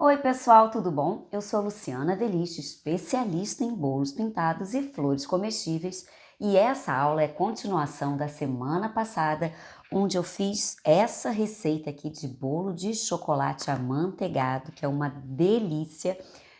Oi pessoal, tudo bom? Eu sou Luciana Veliche, especialista em bolos pintados e flores comestíveis, e essa aula é continuação da semana passada, onde eu fiz essa receita aqui de bolo de chocolate amanteigado, que é uma delícia,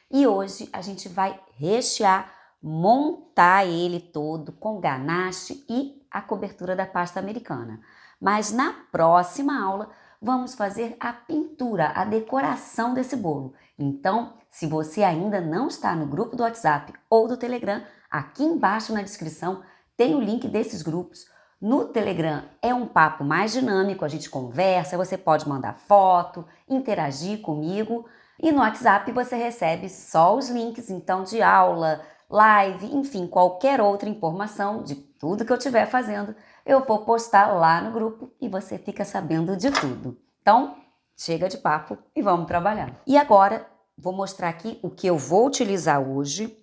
e hoje a gente vai rechear, montar ele todo com ganache e a cobertura da pasta americana. Mas na próxima aula vamos fazer a pintura, a decoração desse bolo. Então, se você ainda não está no grupo do WhatsApp ou do Telegram, aqui embaixo na descrição tem o link desses grupos. No Telegram é um papo mais dinâmico, a gente conversa, você pode mandar foto, interagir comigo. E no WhatsApp você recebe só os links, então, de aula, live, enfim, qualquer outra informação de tudo que eu estiver fazendo, eu vou postar lá no grupo e você fica sabendo de tudo. Então, chega de papo e vamos trabalhar. E agora, vou mostrar aqui o que eu vou utilizar hoje.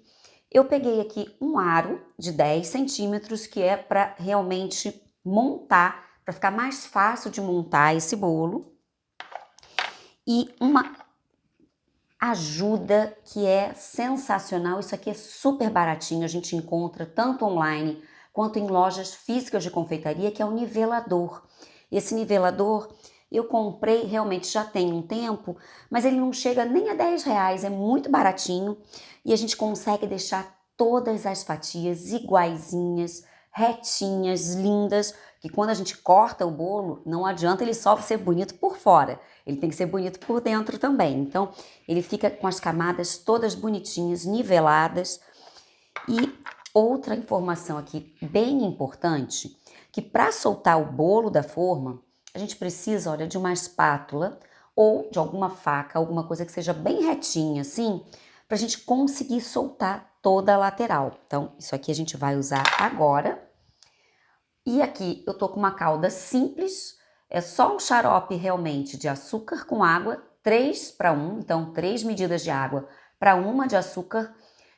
Eu peguei aqui um aro de 10 centímetros, que é para realmente montar, para ficar mais fácil de montar esse bolo. E uma ajuda que é sensacional, isso aqui é super baratinho, a gente encontra tanto online quanto em lojas físicas de confeitaria, que é o nivelador. Esse nivelador eu comprei, realmente já tem um tempo, mas ele não chega nem a R$10, é muito baratinho e a gente consegue deixar todas as fatias iguaizinhas, retinhas, lindas, que quando a gente corta o bolo, não adianta ele só ser bonito por fora, ele tem que ser bonito por dentro também. Então, ele fica com as camadas todas bonitinhas, niveladas. E outra informação aqui bem importante, que para soltar o bolo da forma, a gente precisa, olha, de uma espátula ou de alguma faca, alguma coisa que seja bem retinha assim, para a gente conseguir soltar toda a lateral. Então, isso aqui a gente vai usar agora. E aqui eu tô com uma calda simples, é só um xarope realmente de açúcar com água, 3:1, então 3 medidas de água para 1 de açúcar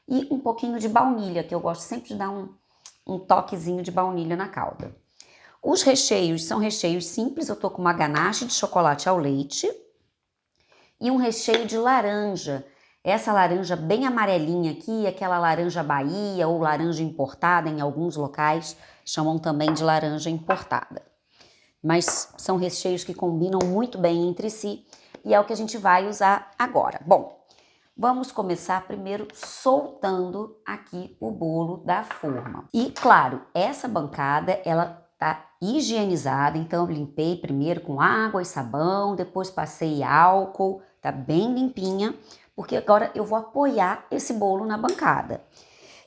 e um pouquinho de baunilha, que eu gosto sempre de dar um toquezinho de baunilha na calda. Os recheios são recheios simples, eu tô com uma ganache de chocolate ao leite e um recheio de laranja. Essa laranja bem amarelinha aqui, aquela laranja Bahia ou laranja importada em alguns locais, chamam também de laranja importada. Mas são recheios que combinam muito bem entre si e é o que a gente vai usar agora. Bom, vamos começar primeiro soltando aqui o bolo da forma. E claro, essa bancada ela tá higienizada, então eu limpei primeiro com água e sabão, depois passei álcool, tá bem limpinha, porque agora eu vou apoiar esse bolo na bancada.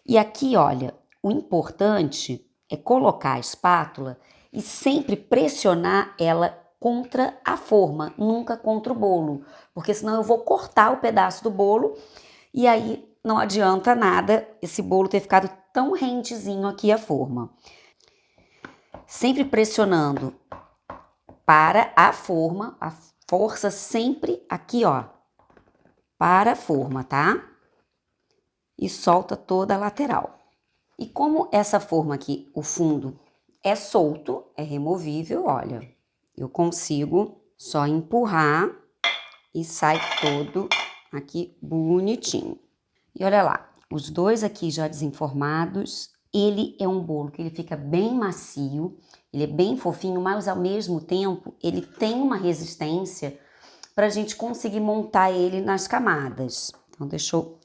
E aqui, olha, o importante é colocar a espátula e sempre pressionar ela contra a forma, nunca contra o bolo, porque senão eu vou cortar o pedaço do bolo e aí não adianta nada esse bolo ter ficado tão rentezinho aqui a forma. Sempre pressionando para a forma, a força sempre aqui, ó, para a forma, tá? E solta toda a lateral. E como essa forma aqui, o fundo é solto, é removível, olha, eu consigo só empurrar e sai todo aqui bonitinho. E olha lá, os dois aqui já desenformados, ele é um bolo que ele fica bem macio, ele é bem fofinho, mas ao mesmo tempo ele tem uma resistência para a gente conseguir montar ele nas camadas. Então deixa eu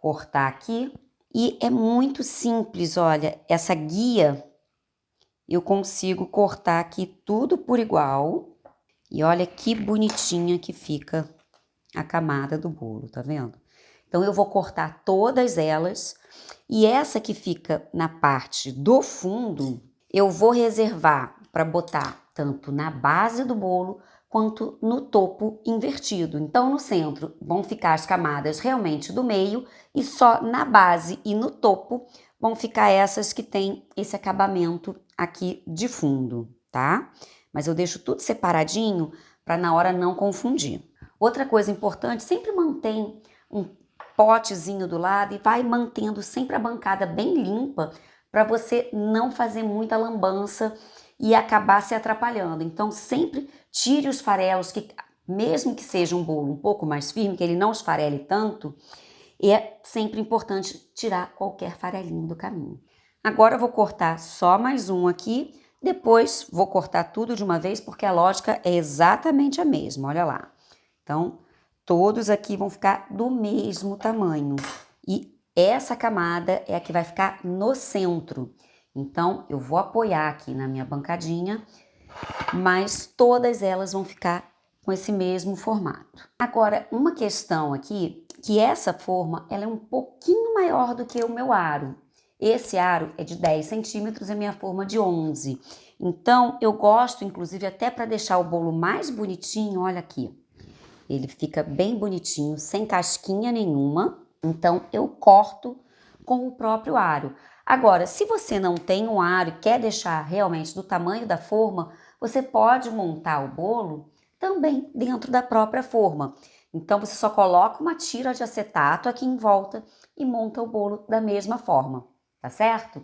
cortar aqui. E é muito simples, olha, essa guia eu consigo cortar aqui tudo por igual. E olha que bonitinha que fica a camada do bolo, tá vendo? Então eu vou cortar todas elas e essa que fica na parte do fundo, eu vou reservar para botar tanto na base do bolo quanto no topo invertido. Então no centro vão ficar as camadas realmente do meio e só na base e no topo vão ficar essas que tem esse acabamento aqui de fundo, tá? Mas eu deixo tudo separadinho para na hora não confundir. Outra coisa importante, sempre mantém um potezinho do lado e vai mantendo sempre a bancada bem limpa para você não fazer muita lambança e acabar se atrapalhando. Então sempre tire os farelos que Mesmo que seja um bolo um pouco mais firme, que ele não esfarele tanto, é sempre importante tirar qualquer farelinho do caminho. Agora eu vou cortar só mais um aqui, depois vou cortar tudo de uma vez, porque a lógica é exatamente a mesma, olha lá. Então, todos aqui vão ficar do mesmo tamanho. E essa camada é a que vai ficar no centro. Então, eu vou apoiar aqui na minha bancadinha, mas todas elas vão ficar com esse mesmo formato. Agora, uma questão aqui, que essa forma, ela é um pouquinho maior do que o meu aro. Esse aro é de 10 centímetros e a minha forma de 11. Então, eu gosto, inclusive, até para deixar o bolo mais bonitinho, olha aqui. Ele fica bem bonitinho, sem casquinha nenhuma. Então, eu corto com o próprio aro. Agora, se você não tem um aro e quer deixar realmente do tamanho da forma, você pode montar o bolo também dentro da própria forma. Então, você só coloca uma tira de acetato aqui em volta e monta o bolo da mesma forma, tá certo?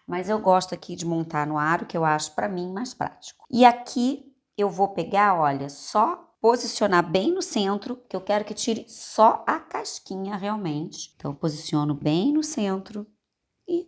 Mas eu gosto aqui de montar no aro, que eu acho para mim mais prático. E aqui eu vou pegar, olha, só posicionar bem no centro, que eu quero que tire só a casquinha realmente. Então, eu posiciono bem no centro e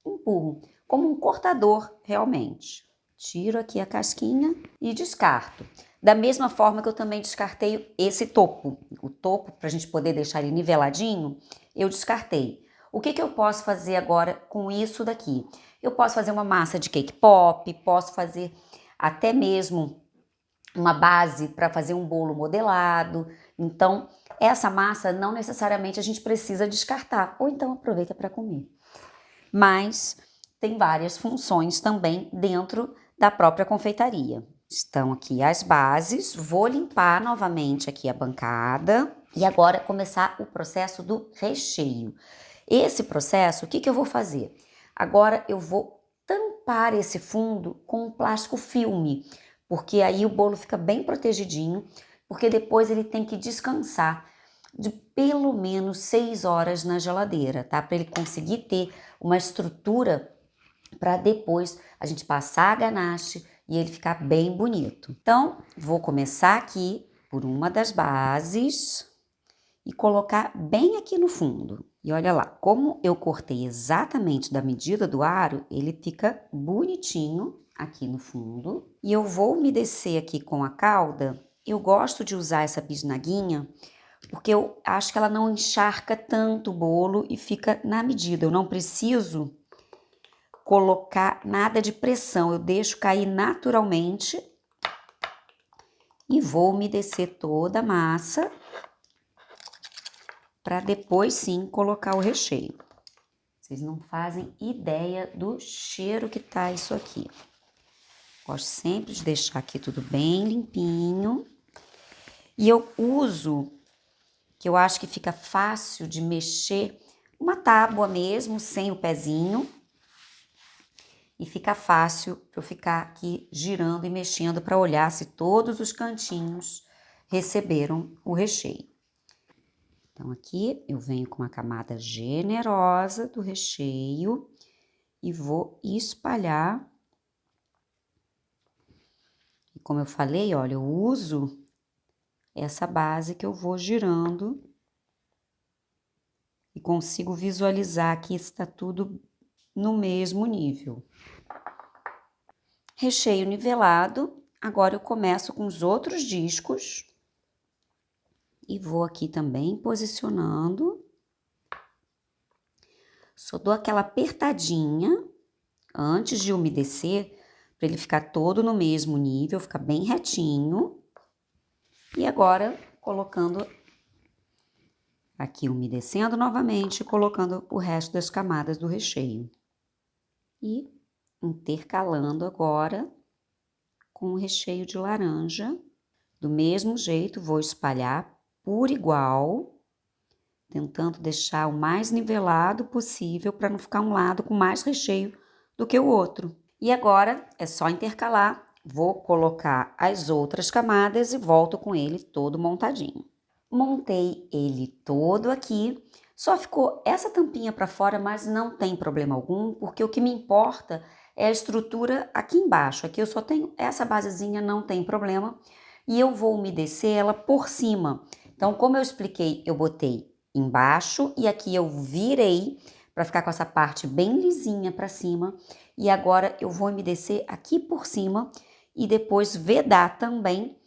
empurro, como um cortador realmente. Tiro aqui a casquinha e descarto. Da mesma forma que eu também descartei esse topo. O topo, para a gente poder deixar ele niveladinho, eu descartei. O que eu posso fazer agora com isso daqui? Eu posso fazer uma massa de cake pop, posso fazer até mesmo uma base para fazer um bolo modelado. Então, essa massa não necessariamente a gente precisa descartar, ou então aproveita para comer. Mas tem várias funções também dentro da própria confeitaria. Estão aqui as bases, vou limpar novamente aqui a bancada e agora começar o processo do recheio. Esse processo, o que eu vou fazer? Agora eu vou tampar esse fundo com um plástico filme, porque aí o bolo fica bem protegidinho, porque depois ele tem que descansar de pelo menos 6 horas na geladeira, tá? Para ele conseguir ter uma estrutura para depois a gente passar a ganache e ele ficar bem bonito. Então, vou começar aqui por uma das bases e colocar bem aqui no fundo. E olha lá, como eu cortei exatamente da medida do aro, ele fica bonitinho aqui no fundo. E eu vou umedecer aqui com a calda. Eu gosto de usar essa bisnaguinha porque eu acho que ela não encharca tanto o bolo e fica na medida. Eu não preciso colocar nada de pressão, eu deixo cair naturalmente e vou umedecer toda a massa para depois sim colocar o recheio. Vocês não fazem ideia do cheiro que tá isso aqui. Gosto sempre de deixar aqui tudo bem limpinho. E eu uso, que eu acho que fica fácil de mexer, uma tábua mesmo, sem o pezinho. E fica fácil para eu ficar aqui girando e mexendo para olhar se todos os cantinhos receberam o recheio. Então, aqui eu venho com uma camada generosa do recheio e vou espalhar. E como eu falei, olha, eu uso essa base que eu vou girando e consigo visualizar que está tudo no mesmo nível. Recheio nivelado, agora eu começo com os outros discos e vou aqui também posicionando. Só dou aquela apertadinha antes de umedecer, para ele ficar todo no mesmo nível, ficar bem retinho. E agora, colocando aqui, umedecendo novamente, colocando o resto das camadas do recheio. E intercalando agora com o recheio de laranja. Do mesmo jeito, vou espalhar por igual, tentando deixar o mais nivelado possível para não ficar um lado com mais recheio do que o outro. E agora é só intercalar, vou colocar as outras camadas e volto com ele todo montadinho. Montei ele todo aqui, só ficou essa tampinha para fora, mas não tem problema algum, porque o que me importa é a estrutura aqui embaixo. Aqui eu só tenho essa basezinha, não tem problema. e eu vou umedecer ela por cima. Então, como eu expliquei, eu botei embaixo e aqui eu virei para ficar com essa parte bem lisinha para cima. E agora eu vou umedecer aqui por cima e depois vedar também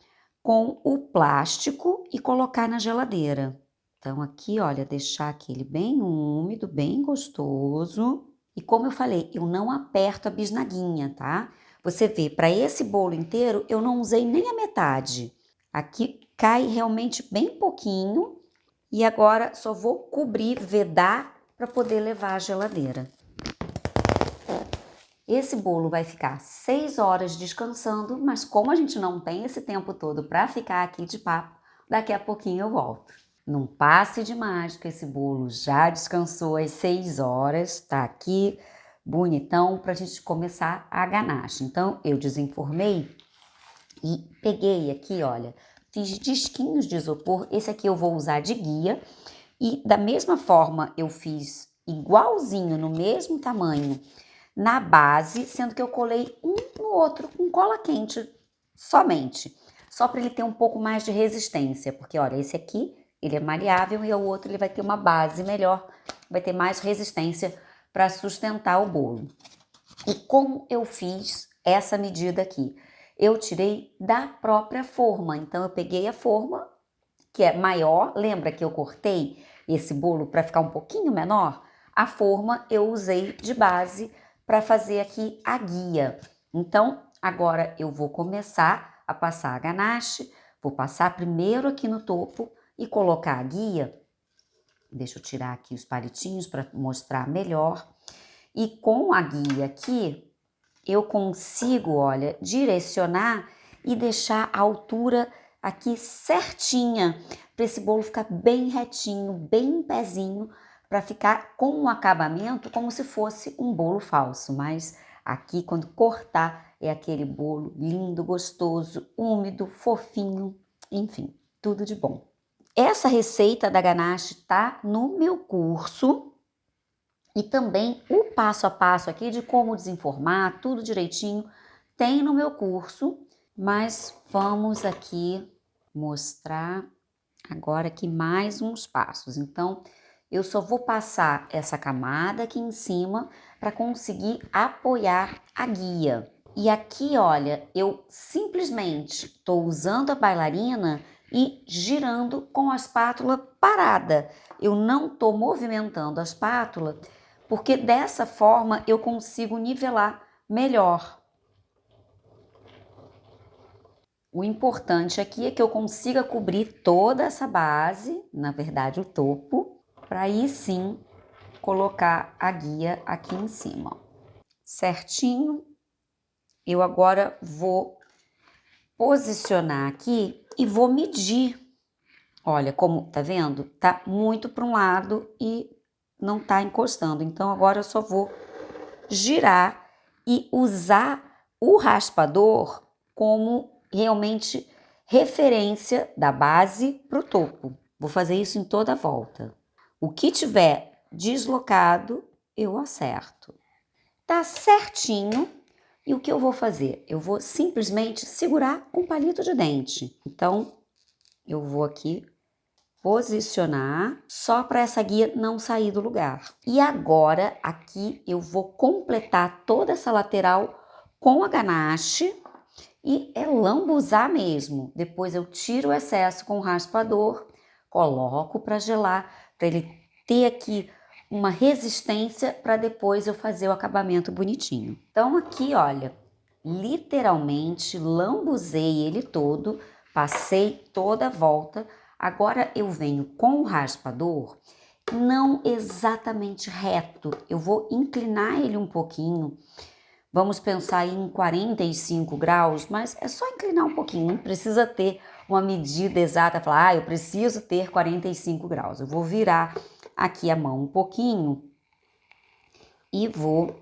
com o plástico e colocar na geladeira. Então aqui, olha, deixar aquele bem úmido, bem gostoso. E como eu falei, eu não aperto a bisnaguinha, tá? Você vê, para esse bolo inteiro, eu não usei nem a metade. Aqui cai realmente bem pouquinho. E agora só vou cobrir, vedar, para poder levar à geladeira. Esse bolo vai ficar 6 horas descansando, mas como a gente não tem esse tempo todo para ficar aqui de papo, daqui a pouquinho eu volto. Num passe de mágica, esse bolo já descansou às 6 horas, tá aqui bonitão para a gente começar a ganache. Então eu desenformei e peguei aqui, olha, fiz disquinhos de isopor, esse aqui eu vou usar de guia e da mesma forma eu fiz igualzinho, no mesmo tamanho, na base, sendo que eu colei um no outro com cola quente somente, só para ele ter um pouco mais de resistência, porque olha, esse aqui ele é maleável e o outro ele vai ter uma base melhor, vai ter mais resistência para sustentar o bolo. E como eu fiz essa medida aqui? Eu tirei da própria forma, então eu peguei a forma que é maior, lembra que eu cortei esse bolo para ficar um pouquinho menor? A forma eu usei de base para fazer aqui a guia. Então, agora eu vou começar a passar a ganache, vou passar primeiro aqui no topo e colocar a guia. Deixa eu tirar aqui os palitinhos para mostrar melhor. E com a guia aqui, eu consigo, olha, direcionar e deixar a altura aqui certinha, para esse bolo ficar bem retinho, bem em pezinho, para ficar com um acabamento como se fosse um bolo falso. Mas aqui, quando cortar, é aquele bolo lindo, gostoso, úmido, fofinho, enfim, tudo de bom. Essa receita da ganache tá no meu curso e também o passo a passo aqui de como desenformar, tudo direitinho, tem no meu curso, mas vamos aqui mostrar agora aqui mais uns passos. Então, eu só vou passar essa camada aqui em cima para conseguir apoiar a guia. E aqui, olha, eu simplesmente estou usando a bailarina e girando com a espátula parada. Eu não estou movimentando a espátula, porque dessa forma eu consigo nivelar melhor. O importante aqui é que eu consiga cobrir toda essa base, na verdade o topo, para aí sim colocar a guia aqui em cima. Certinho, eu agora vou posicionar aqui e vou medir. Olha, como tá vendo? Tá muito para um lado e não tá encostando. Então agora eu só vou girar e usar o raspador como realmente referência da base para o topo. Vou fazer isso em toda a volta. O que tiver deslocado, eu acerto. Tá certinho. E o que eu vou fazer? Eu vou simplesmente segurar com palito de dente. Então, eu vou aqui posicionar só para essa guia não sair do lugar. E agora, aqui, eu vou completar toda essa lateral com a ganache e é lambuzar mesmo. Depois eu tiro o excesso com o raspador, coloco para gelar, para ele ter aqui uma resistência para depois eu fazer o acabamento bonitinho. Então aqui, olha, literalmente lambuzei ele todo, passei toda a volta. Agora eu venho com o raspador, não exatamente reto, eu vou inclinar ele um pouquinho. Vamos pensar em 45 graus, mas é só inclinar um pouquinho, não precisa ter uma medida exata, falar, eu preciso ter 45 graus. Eu vou virar aqui a mão um pouquinho e vou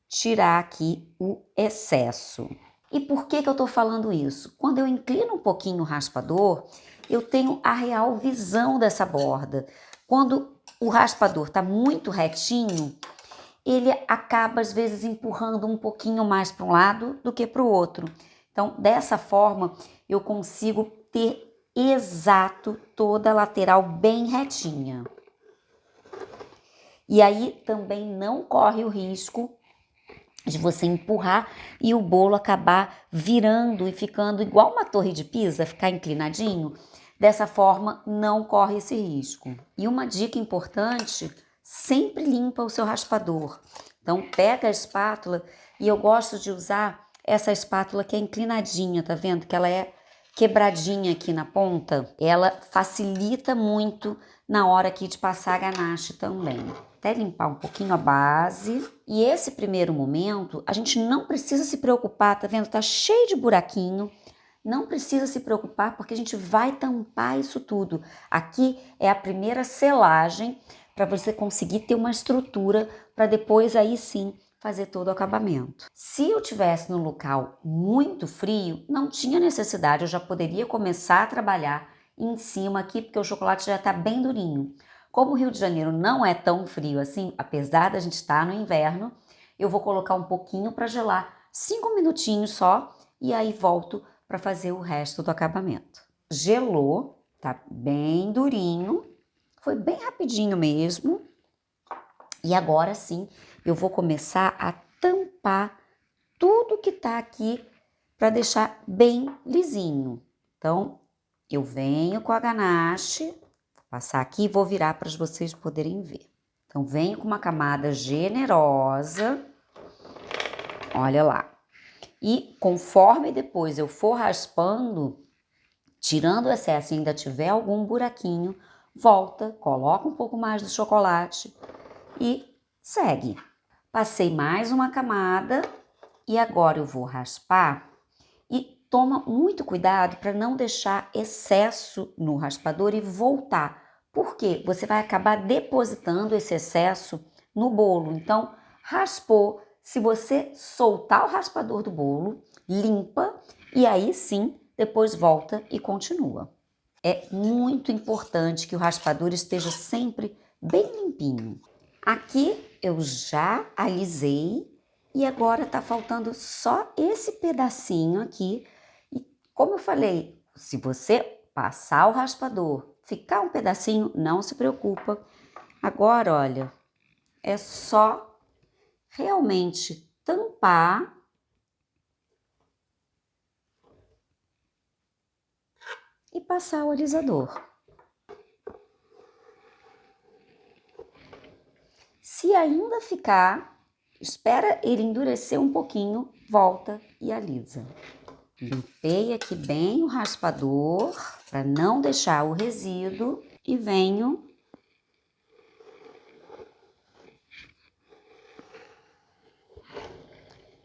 tirar aqui o excesso. E por que eu tô falando isso? Quando eu inclino um pouquinho o raspador, eu tenho a real visão dessa borda. Quando o raspador tá muito retinho, ele acaba às vezes empurrando um pouquinho mais para um lado do que para o outro. Então, dessa forma, eu consigo ter exato toda a lateral bem retinha. E aí também não corre o risco de você empurrar e o bolo acabar virando e ficando igual uma torre de Pisa, ficar inclinadinho. Dessa forma, não corre esse risco. E uma dica importante, sempre limpa o seu raspador. Então, pega a espátula, e eu gosto de usar essa espátula que é inclinadinha, tá vendo? Que ela é quebradinha aqui na ponta. Ela facilita muito na hora aqui de passar a ganache também. Até limpar um pouquinho a base. E esse primeiro momento, a gente não precisa se preocupar, tá vendo? Tá cheio de buraquinho. Não precisa se preocupar porque a gente vai tampar isso tudo. Aqui é a primeira selagem para você conseguir ter uma estrutura para depois aí sim fazer todo o acabamento. Se eu tivesse num local muito frio, não tinha necessidade, eu já poderia começar a trabalhar em cima aqui porque o chocolate já está bem durinho. Como o Rio de Janeiro não é tão frio assim, apesar da gente estar no inverno, eu vou colocar um pouquinho para gelar, 5 minutinhos só, e aí volto para fazer o resto do acabamento. Gelou, tá bem durinho, foi bem rapidinho mesmo. E agora sim, eu vou começar a tampar tudo que tá aqui para deixar bem lisinho. Então, eu venho com a ganache, vou passar aqui e vou virar para vocês poderem ver. Então, venho com uma camada generosa, olha lá. E conforme depois eu for raspando, tirando o excesso e ainda tiver algum buraquinho, volta, coloca um pouco mais do chocolate e segue. Passei mais uma camada e agora eu vou raspar e toma muito cuidado para não deixar excesso no raspador e voltar, porque você vai acabar depositando esse excesso no bolo. Então, raspou, se você soltar o raspador do bolo, limpa e aí sim, depois volta e continua. É muito importante que o raspador esteja sempre bem limpinho. Aqui eu já alisei e agora tá faltando só esse pedacinho aqui. E como eu falei, se você passar o raspador, ficar um pedacinho, não se preocupa. Agora, olha, é só realmente tampar e passar o alisador. Se ainda ficar, espera ele endurecer um pouquinho, volta e alisa. Limpei aqui bem o raspador para não deixar o resíduo e venho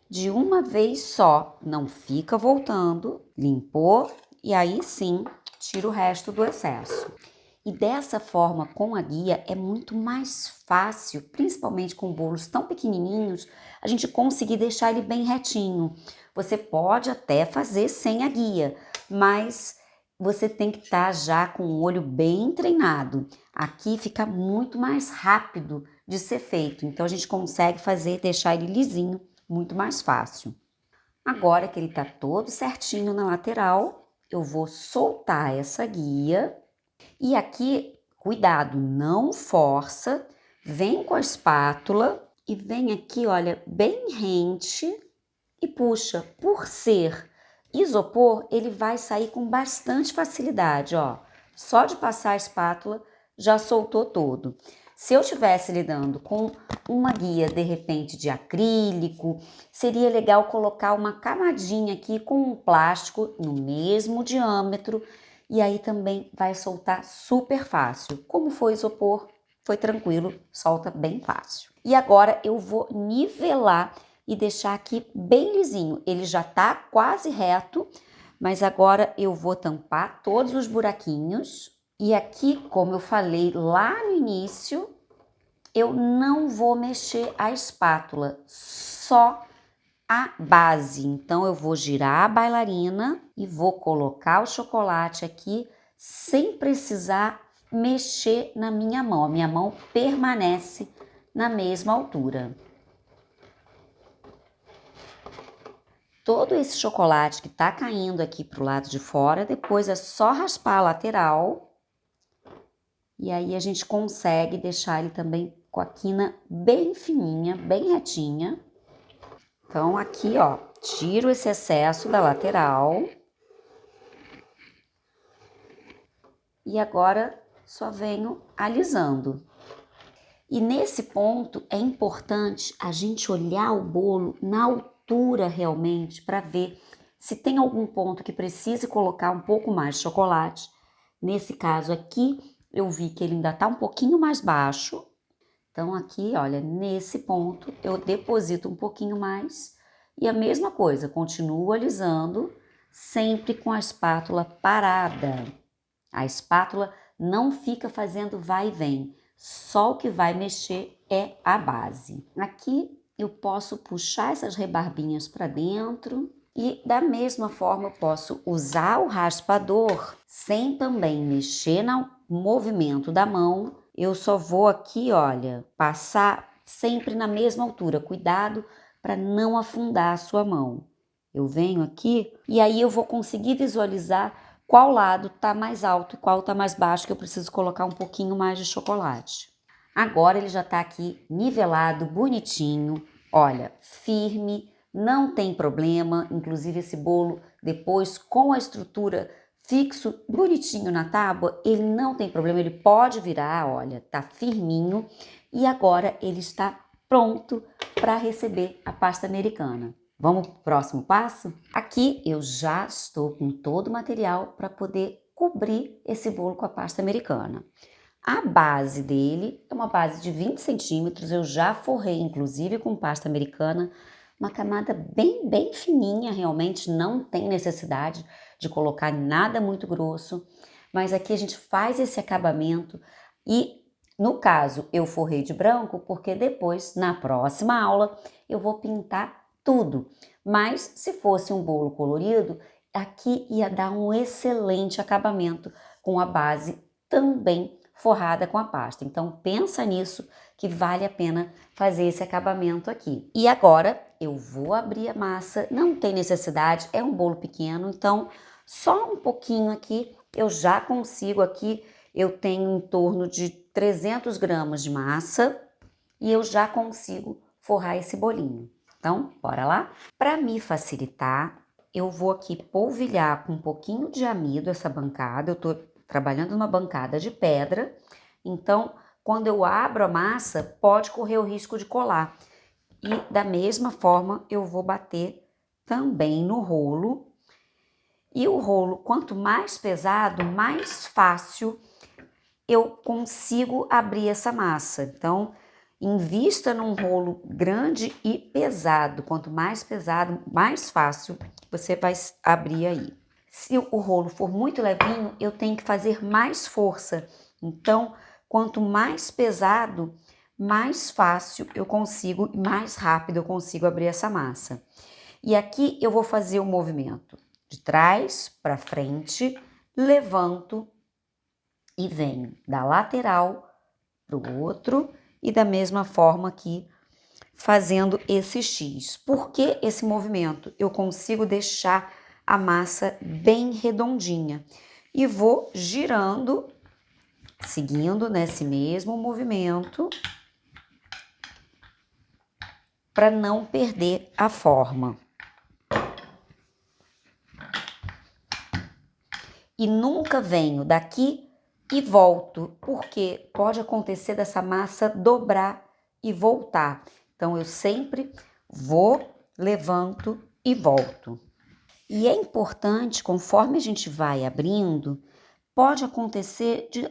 de uma vez só, não fica voltando, limpou e aí sim tira o resto do excesso. E dessa forma, com a guia, é muito mais fácil, principalmente com bolos tão pequenininhos, a gente conseguir deixar ele bem retinho. Você pode até fazer sem a guia, mas você tem que estar já com o olho bem treinado. Aqui fica muito mais rápido de ser feito, então a gente consegue fazer, deixar ele lisinho, muito mais fácil. Agora que ele está todo certinho na lateral, eu vou soltar essa guia. E aqui, cuidado, não força, vem com a espátula e vem aqui, olha, bem rente e puxa. Por ser isopor, ele vai sair com bastante facilidade, ó. Só de passar a espátula já soltou todo. Se eu estivesse lidando com uma guia, de repente, de acrílico, seria legal colocar uma camadinha aqui com um plástico no mesmo diâmetro e aí também vai soltar super fácil. Como foi isopor, foi tranquilo, solta bem fácil. E agora eu vou nivelar e deixar aqui bem lisinho. Ele já tá quase reto, mas agora eu vou tampar todos os buraquinhos. E aqui, como eu falei lá no início, eu não vou mexer a espátula, só a base. Então, eu vou girar a bailarina e vou colocar o chocolate aqui sem precisar mexer na minha mão. A minha mão permanece na mesma altura. todo esse chocolate que tá caindo aqui pro lado de fora, depois é só raspar a lateral. E aí a gente consegue deixar ele também com a quina bem fininha, bem retinha. Então aqui, ó, tiro esse excesso da lateral. E agora só venho alisando. E nesse ponto é importante a gente olhar o bolo na altura realmente para ver se tem algum ponto que precise colocar um pouco mais de chocolate. Nesse caso aqui, eu vi que ele ainda tá um pouquinho mais baixo. Então aqui, olha, nesse ponto eu deposito um pouquinho mais e a mesma coisa, continuo alisando, sempre com a espátula parada. A espátula não fica fazendo vai e vem, só o que vai mexer é a base. Aqui eu posso puxar essas rebarbinhas para dentro e da mesma forma eu posso usar o raspador sem também mexer no movimento da mão. Eu só vou aqui, olha, passar sempre na mesma altura. Cuidado para não afundar a sua mão. Eu venho aqui e aí eu vou conseguir visualizar qual lado tá mais alto e qual tá mais baixo, que eu preciso colocar um pouquinho mais de chocolate. Agora ele já tá aqui nivelado, bonitinho, olha, firme, não tem problema. Inclusive esse bolo depois com a estrutura fixo, bonitinho na tábua, ele não tem problema, ele pode virar, olha, tá firminho. E agora ele está pronto para receber a pasta americana. Vamos para o próximo passo? Aqui eu já estou com todo o material para poder cobrir esse bolo com a pasta americana. A base dele é uma base de 20 centímetros, eu já forrei inclusive com pasta americana, uma camada bem fininha, realmente não tem necessidade de colocar nada muito grosso, mas aqui a gente faz esse acabamento e no caso eu forrei de branco porque depois na próxima aula eu vou pintar tudo, mas se fosse um bolo colorido, aqui ia dar um excelente acabamento com a base também forrada com a pasta. Então pensa nisso que vale a pena fazer esse acabamento aqui. E agora eu vou abrir a massa, não tem necessidade, é um bolo pequeno, então só um pouquinho aqui eu já consigo aqui, eu tenho em torno de 300 gramas de massa e eu já consigo forrar esse bolinho. Então, bora lá? Para me facilitar, eu vou aqui polvilhar com um pouquinho de amido essa bancada. Eu tô trabalhando numa bancada de pedra, então quando eu abro a massa, pode correr o risco de colar. E da mesma forma, eu vou bater também no rolo. E o rolo, quanto mais pesado, mais fácil eu consigo abrir essa massa. Então, invista num rolo grande e pesado. Quanto mais pesado, mais fácil você vai abrir aí. Se o rolo for muito levinho, eu tenho que fazer mais força. Então, quanto mais pesado, mais fácil eu consigo, mais rápido eu consigo abrir essa massa. E aqui eu vou fazer o movimento de trás para frente, levanto e venho da lateral para o outro e da mesma forma aqui fazendo esse X. Por que esse movimento? Eu consigo deixar a massa bem redondinha e vou girando, seguindo nesse mesmo movimento para não perder a forma. E nunca venho daqui e volto, porque pode acontecer dessa massa dobrar e voltar. Então, eu sempre vou, levanto e volto. E é importante, conforme a gente vai abrindo, pode acontecer de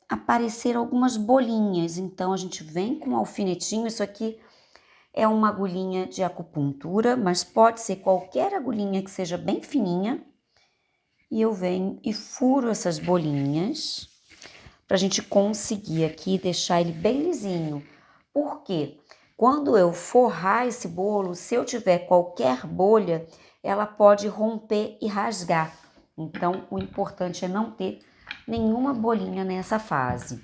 aparecer algumas bolinhas. Então, a gente vem com um alfinetinho, isso aqui é uma agulhinha de acupuntura, mas pode ser qualquer agulhinha que seja bem fininha. E eu venho e furo essas bolinhas para a gente conseguir aqui deixar ele bem lisinho. Porque quando eu forrar esse bolo, se eu tiver qualquer bolha, ela pode romper e rasgar. Então, o importante é não ter nenhuma bolinha nessa fase.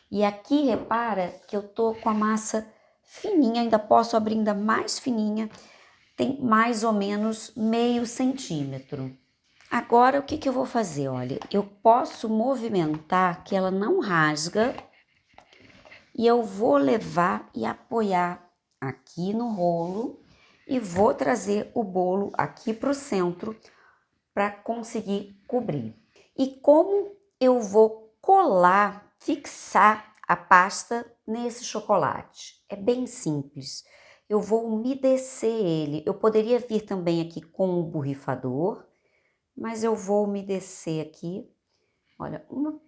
E aqui, repara que eu tô com a massa fininha, ainda posso abrir ainda mais fininha, tem mais ou menos meio centímetro. Agora, o que eu vou fazer? Olha, eu posso movimentar que ela não rasga e eu vou levar e apoiar aqui no rolo e vou trazer o bolo aqui para o centro para conseguir cobrir. E como eu vou colar, fixar a pasta nesse chocolate? É bem simples. Eu vou umedecer ele. Eu poderia vir também aqui com o borrifador, mas eu vou umedecer aqui. Olha, uma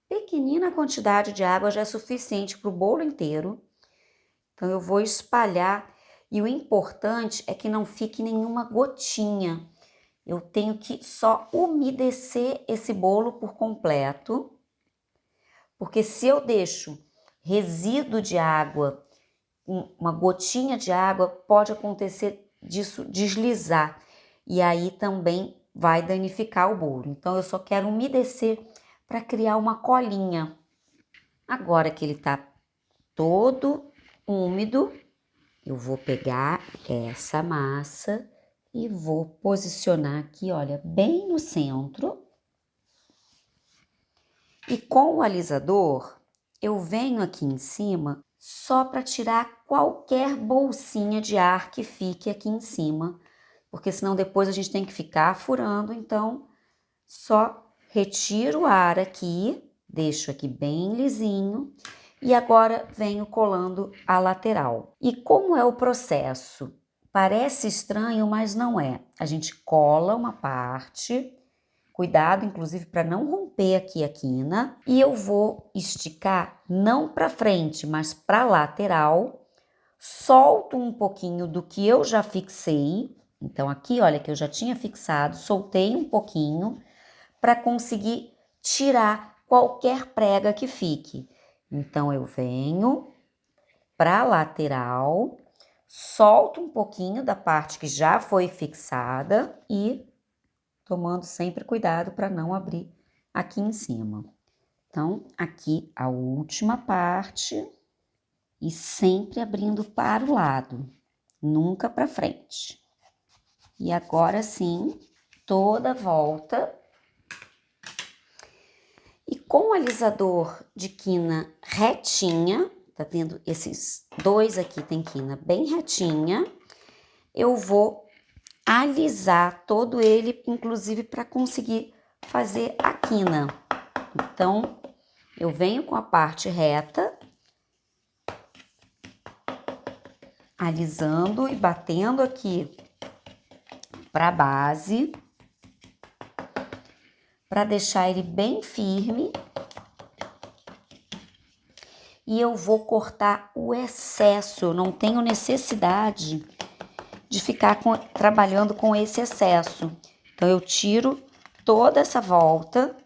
pequenina quantidade de água já é suficiente para o bolo inteiro. Então, eu vou espalhar e o importante é que não fique nenhuma gotinha. Eu tenho que só umedecer esse bolo por completo, porque se eu deixo resíduo de água, uma gotinha de água, pode acontecer disso deslizar e aí também vai danificar o bolo. Então, eu só quero umedecer para criar uma colinha. Agora que ele está todo úmido, eu vou pegar essa massa e vou posicionar aqui, olha, bem no centro. E com o alisador, eu venho aqui em cima só para tirar qualquer bolsinha de ar que fique aqui em cima, porque senão depois a gente tem que ficar furando, então só retiro o ar aqui, deixo aqui bem lisinho e agora venho colando a lateral. E como é o processo? Parece estranho, mas não é. A gente cola uma parte, cuidado inclusive para não romper aqui a quina, e eu vou esticar não para frente, mas para lateral, solto um pouquinho do que eu já fixei. Então aqui, olha, que eu já tinha fixado, soltei um pouquinho para conseguir tirar qualquer prega que fique. Então eu venho para lateral, solto um pouquinho da parte que já foi fixada e tomando sempre cuidado para não abrir aqui em cima. Então, aqui a última parte e sempre abrindo para o lado, nunca para frente. E agora sim, toda a volta. E com o alisador de quina retinha, tá vendo? Esses dois aqui tem quina bem retinha, eu vou alisar todo ele, inclusive para conseguir fazer a quina. Então, eu venho com a parte reta, alisando e batendo aqui para a base, para deixar ele bem firme. E eu vou cortar o excesso, eu não tenho necessidade de ficar trabalhando com esse excesso. Então, eu tiro toda essa volta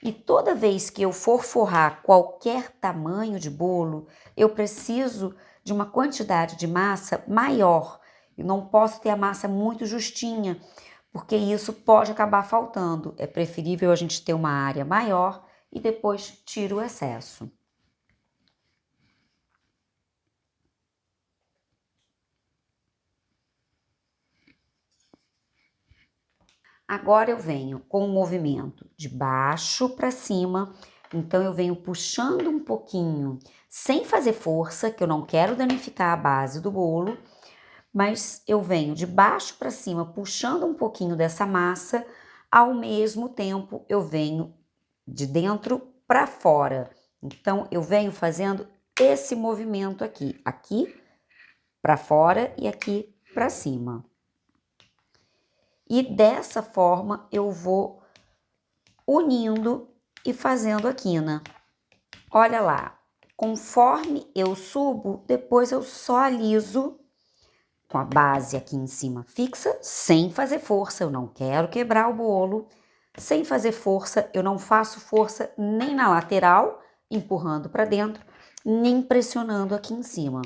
e toda vez que eu for forrar qualquer tamanho de bolo, eu preciso de uma quantidade de massa maior. Eu não posso ter a massa muito justinha, porque isso pode acabar faltando. É preferível a gente ter uma área maior e depois tiro o excesso. Agora eu venho com o movimento de baixo para cima, então eu venho puxando um pouquinho, sem fazer força, que eu não quero danificar a base do bolo, mas eu venho de baixo para cima, puxando um pouquinho dessa massa, ao mesmo tempo eu venho de dentro para fora. Então, eu venho fazendo esse movimento aqui para fora e aqui para cima. E dessa forma eu vou unindo e fazendo a quina. Olha lá, conforme eu subo, depois eu só aliso com a base aqui em cima fixa, sem fazer força, eu não quero quebrar o bolo. Sem fazer força, eu não faço força nem na lateral, empurrando para dentro, nem pressionando aqui em cima.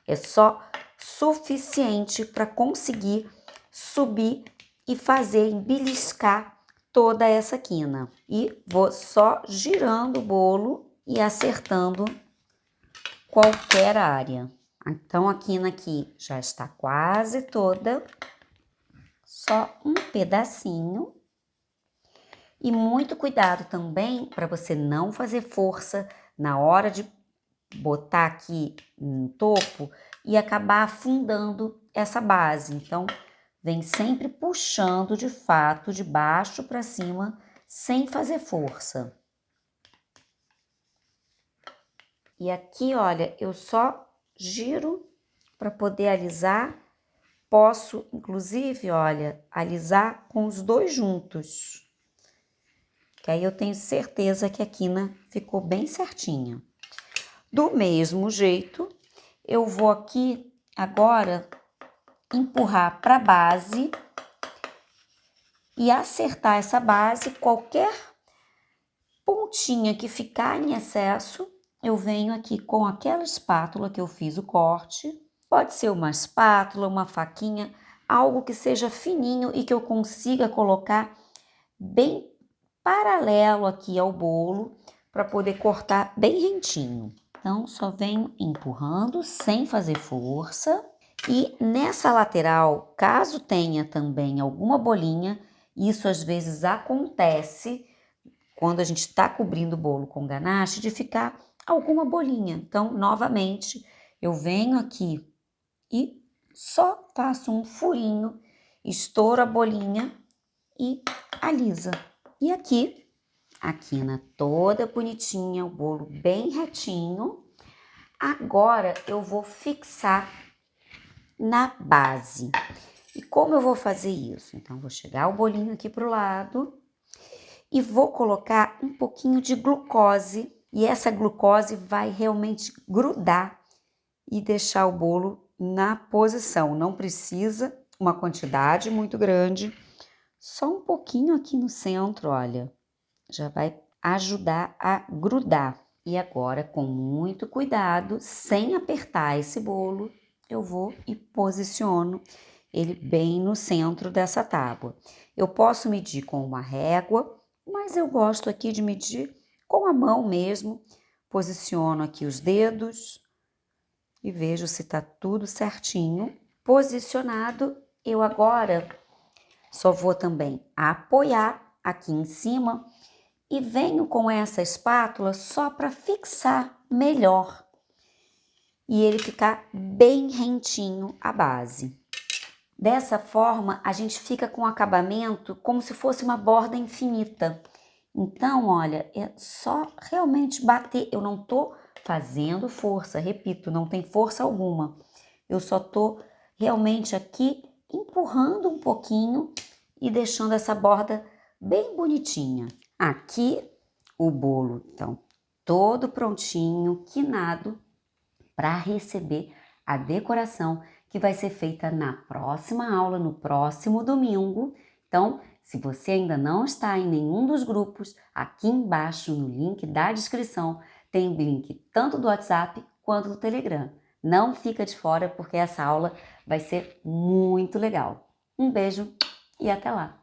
É só suficiente para conseguir subir e fazer beliscar toda essa quina. E vou só girando o bolo e acertando qualquer área. Então, a quina aqui já está quase toda, só um pedacinho. E muito cuidado também para você não fazer força na hora de botar aqui no topo e acabar afundando essa base. Então, vem sempre puxando de fato de baixo para cima, sem fazer força. E aqui, olha, eu só giro para poder alisar. Posso, inclusive, olha, alisar com os dois juntos. Que aí eu tenho certeza que a quina ficou bem certinha. Do mesmo jeito, eu vou aqui agora empurrar para a base e acertar essa base. Qualquer pontinha que ficar em excesso, eu venho aqui com aquela espátula que eu fiz o corte. Pode ser uma espátula, uma faquinha, algo que seja fininho e que eu consiga colocar bem paralelo aqui ao bolo para poder cortar bem rentinho. Então, só venho empurrando sem fazer força. E nessa lateral, caso tenha também alguma bolinha, isso às vezes acontece quando a gente está cobrindo o bolo com ganache, de ficar alguma bolinha. Então, novamente, eu venho aqui e só faço um furinho, estouro a bolinha e alisa. E aqui, a quina toda bonitinha, o bolo bem retinho. Agora eu vou fixar na base. E como eu vou fazer isso? Então, vou chegar o bolinho aqui pro lado e vou colocar um pouquinho de glucose. E essa glucose vai realmente grudar e deixar o bolo na posição. Não precisa uma quantidade muito grande, só um pouquinho aqui no centro, olha. Já vai ajudar a grudar. E agora, com muito cuidado, sem apertar esse bolo, eu vou e posiciono ele bem no centro dessa tábua. Eu posso medir com uma régua, mas eu gosto aqui de medir com a mão mesmo. Posiciono aqui os dedos e vejo se tá tudo certinho. Posicionado, eu agora só vou também apoiar aqui em cima e venho com essa espátula só para fixar melhor e ele ficar bem rentinho a base. Dessa forma, a gente fica com o acabamento como se fosse uma borda infinita. Então, olha, é só realmente bater. Eu não tô fazendo força, repito, não tem força alguma. Eu só tô realmente aqui empurrando um pouquinho e deixando essa borda bem bonitinha. Aqui o bolo, então, todo prontinho, quinado, para receber a decoração que vai ser feita na próxima aula, no próximo domingo. Então, se você ainda não está em nenhum dos grupos, aqui embaixo no link da descrição tem o link tanto do WhatsApp quanto do Telegram. Não fica de fora porque essa aula vai ser muito legal. Um beijo e até lá!